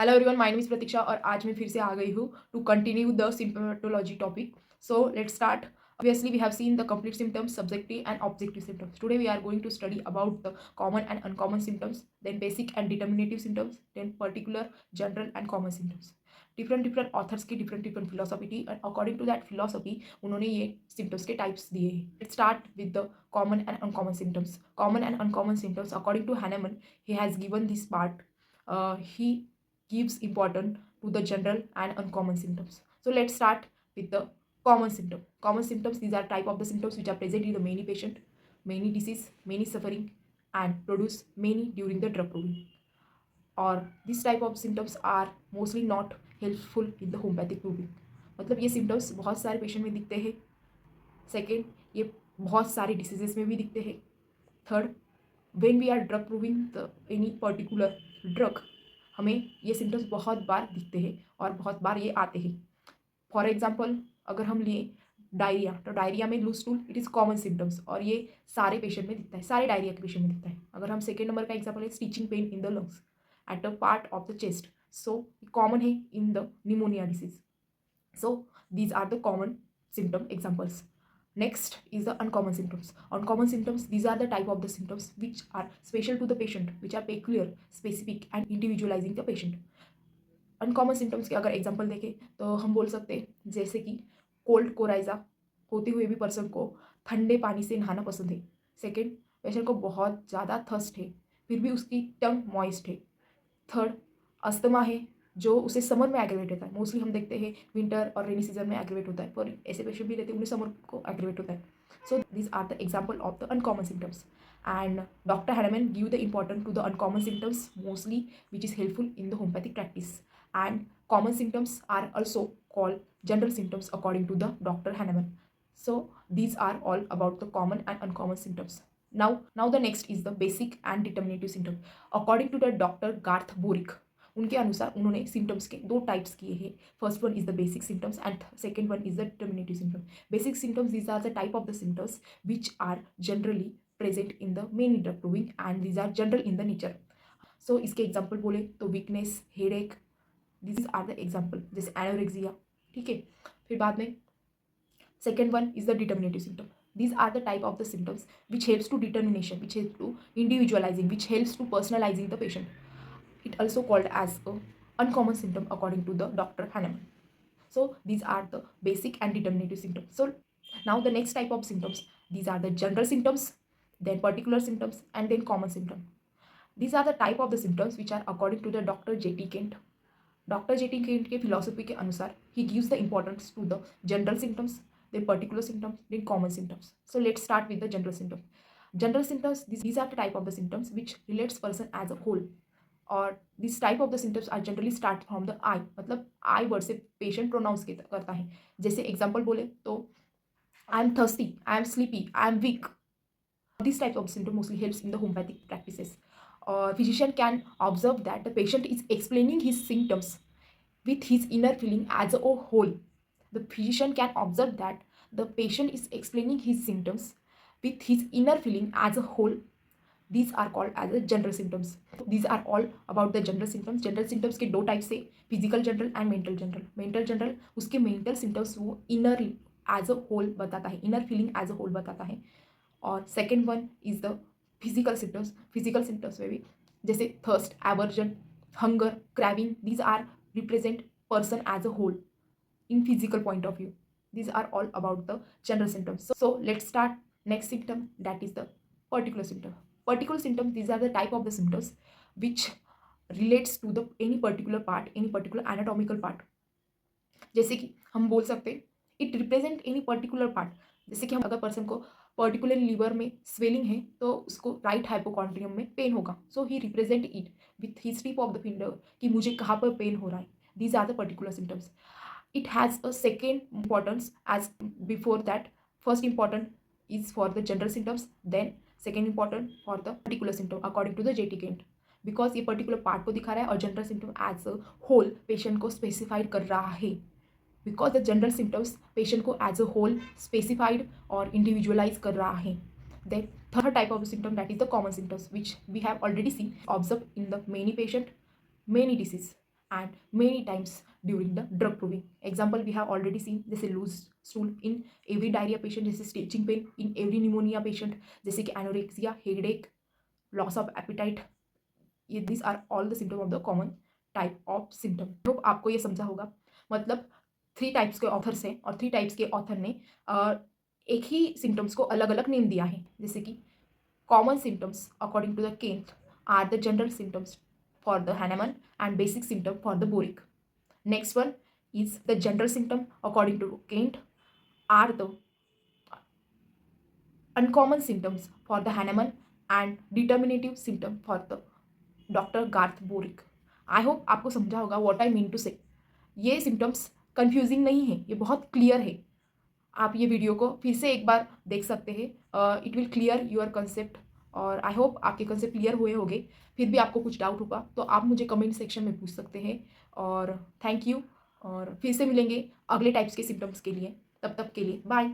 Hello everyone, my name is Pratiksha और आज मैं फिर से आ गई हूँ to continue the symptomatology topic. So let's start. Obviously, we have seen the complete symptoms, subjective and objective symptoms. Today, we are going to study about the common and uncommon symptoms, then basic and determinative symptoms, then particular, general and common symptoms. Different authors की different philosophy थी and according to that philosophy उन्होंने ये symptoms के types दिए हैं. Let's start with the common and uncommon symptoms. Common and uncommon symptoms, according to Hahnemann, he has given this part. He gives importance to the general and uncommon symptoms. So let's start with the common symptom. Common symptoms, these are type of the symptoms which are present in the many patient, many disease, many suffering and produce many during the drug proving. और this type of symptoms are mostly not helpful in the homoeopathic proving. मतलब ये symptoms बहुत सारे patient में दिखते हैं. Second, ये बहुत सारे डिसीजेस में भी दिखते हैं. Third, when we are drug proving the any particular drug, हमें ये सिम्टम्स बहुत बार दिखते हैं और बहुत बार ये आते हैं. फॉर एग्जाम्पल, अगर हम लिए डायरिया, तो डायरिया में loose stool it is common symptoms और ये सारे पेशेंट में दिखता है, सारे डायरिया के पेशेंट में दिखता है. अगर हम सेकेंड नंबर का एग्जाम्पल है stitching pain in the lungs at a part of the chest, so common है in the pneumonia disease. So these are the common symptom examples. Next is the uncommon symptoms. Uncommon symptoms, these are the type of the symptoms which are special to the patient, which are peculiar, specific and individualizing the patient. Uncommon symptoms के अगर example देखें तो हम बोल सकते हैं जैसे कि कोल्ड कोराइजा होते हुए भी पर्सन को ठंडे पानी से नहाना पसंद है. सेकेंड, पेशेंट को बहुत ज़्यादा थर्स्ट है फिर भी उसकी टंग मॉइस्ट है. थर्ड, अस्थमा है जो उसे समर में एग्रीवेट होता है. मोस्टली हम देखते हैं विंटर और रेनी सीजन में एग्रीवेट होता है, पर ऐसे पेशेंट भी रहते हैं उन्हें समर को एग्रीवेट होता है. So these are the example of the uncommon symptoms and Dr. Hahnemann give the importance to the uncommon symptoms mostly, which is helpful in the homeopathic practice. And common symptoms are also called general symptoms according to the Dr. Hahnemann. So these are all about the common and uncommon symptoms. Now the next is the basic and determinative symptom. According to the Dr. Garth Borick, उनके अनुसार उन्होंने symptoms के दो types किए हैं. First one is the basic symptoms and second one is the determinative symptom. Basic symptoms, these are the type of the symptoms which are generally present in the many drug proving and these are general in the nature. So इसके example बोले तो weakness, headache, this are the example. जैसे anorexia, ठीक है. फिर बाद में second one is the determinative symptom. These are the type of the symptoms which helps to determination, which helps to individualizing, which helps to personalizing the patient. It also called as a uncommon symptom according to the Dr. Hahnemann. So these are the basic and determinative symptoms. So now the next type of symptoms, these are the general symptoms, then particular symptoms and then common symptom. These are the type of the symptoms which are according to the Dr. J.T. Kent. Dr. J.T. Kent के philosophy के अनुसार he gives the importance to the general symptoms, then particular symptoms, then common symptoms. So let's start with the general symptoms. General symptoms, these are the type of the symptoms which relates person as a whole. और this type of the symptoms are generally start from the I. मतलब I word से patient pronounce करता है. जैसे example बोले तो I am thirsty, I am sleepy, I am weak. This type of symptom mostly helps in the homeopathic practices. और physician can observe that the patient is explaining his symptoms with his inner feeling as a whole. The physician can observe that the patient is explaining his symptoms with his inner feeling as a whole. These are called as the general symptoms. These are all about the general symptoms. General symptoms के दो type से, physical general and mental general. Mental general उसके mental symptoms वो inner as a whole बताता है, inner feeling as a whole बताता है. और second one is the physical symptoms. Physical symptoms में भी जैसे thirst, aversion, hunger, craving, these are represent person as a whole in physical point of view. These are all about the general symptoms. So let's start next symptom, that is the particular symptom. Particular symptoms, these are the type of the symptoms which relates to the any particular part, any particular anatomical part. जैसे कि हम बोल सकते हैं it represent any particular part. जैसे कि हम अगर पर्सन को पर्टिकुलर लीवर में स्वेलिंग है तो उसको राइट हाइपोकॉन्ड्रियम में पेन होगा. So he represent it with his tip of the finger कि मुझे कहाँ पर पेन हो रहा है. These are the particular symptoms. It has a second importance as before that. First important is for the general symptoms, then second important for the particular symptom according to the JT Kent. Because ये particular part को दिखा रहा है और general symptom as a whole patient को specified कर रहा है. Because the general symptoms patient को एज अ होल स्पेसिफाइड और इंडिविजुअलाइज कर रहा है. Then third type of symptom, that is the common symptoms which we have already seen observe in the many patient, many disease. and many times during the drug proving. Example we have already seen, जैसे loose stool in every diarrhoea patient, जैसे stitching pain in every pneumonia patient, जैसे कि anorexia, headache, loss of appetite, ये this are all the symptom of the common type of symptom. Hope आपको ये समझा होगा। मतलब 3 टाइप्स के ऑथर्स हैं और 3 टाइप्स के ऑथर ने एक ही सिम्टम्स को अलग अलग नेम दिया है। जैसे कि common symptoms according to the Kent are the general symptoms for the Hahnemann and basic symptom for the Boric. Next one is the general symptom according to Kent are the uncommon symptoms for the Hahnemann and determinative symptom for the Dr. Garth Boric. I hope आपको समझा होगा what I mean to से। ये symptoms confusing नहीं है, ये बहुत clear है। आप ये वीडियो को फिर से एक बार देख सकते हैं, it will clear your concept. और आई होप आपके कंसेप्ट क्लियर हुए होंगे। फिर भी आपको कुछ डाउट होगा तो आप मुझे कमेंट सेक्शन में पूछ सकते हैं। और थैंक यू, और फिर से मिलेंगे अगले टाइप्स के सिम्टम्स के लिए। तब तक के लिए बाय।